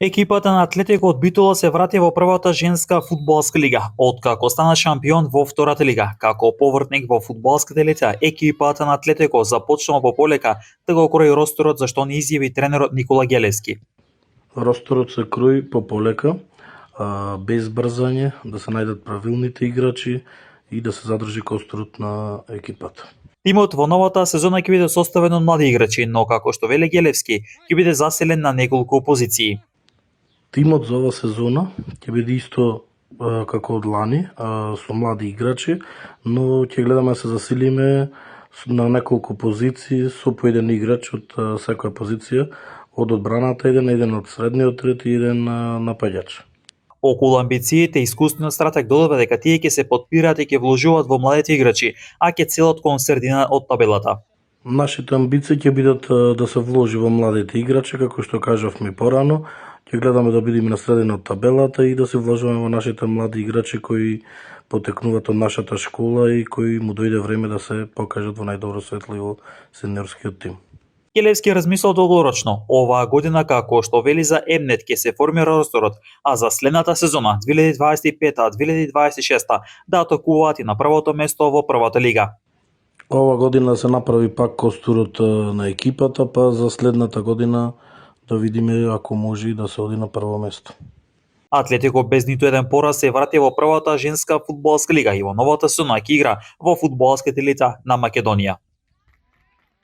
Екипата на Атлетико од Битола се врати во првата женска фудбалска лига, откако стана шампион во втората лига. Како повртник во фудбалската елита, екипата на Атлетико започнува пополека да го крои росторот, за што ни изјави тренерот Никола Гелевски. Росторот се крои пополека, без брзање, да се најдат правилните играчи и да се задржи косторот на екипата. Тимот во новата сезона ќе биде составен од млади играчи, но како што веле Гелевски, ќе биде заселен на неколку позиции. Тимот за ова сезона ќе биде исто како од лани, со млади играчи, но ќе гледаме да се засилиме на неколку позиции со по еден играч од секоја позиција, од одбраната еден од средниот ред и еден напаѓач. Околу амбициите, искусниот стратег додава дека тие ќе се подпираат и ќе вложуваат во младите играчи, а ќе целат кон средина од табелата. Нашите амбиции ќе бидат да се вложи во младите играчи, како што кажавме порано. Ќе гледаме да бидеме на средина од табелата и да се вложиме во нашите млади играчи кои потекнуваат од нашата школа и кои му дојде време да се покажат во најдобро светло и во сениорскиот тим. Гелевски размислил долгорочно. Оваа година, како што вели за Емнет, ќе се формира росторот, а за следната сезона 2025-2026 да атакуваат и на првото место во првата лига. Ова година се направи пак костурот на екипата, па за следната година да видиме ако може и да се оди на прво место. Атлетико без ниту еден пораз се врати во првата женска фудбалска лига и во новата сезона ќе игра во фудбалската елита на Македонија.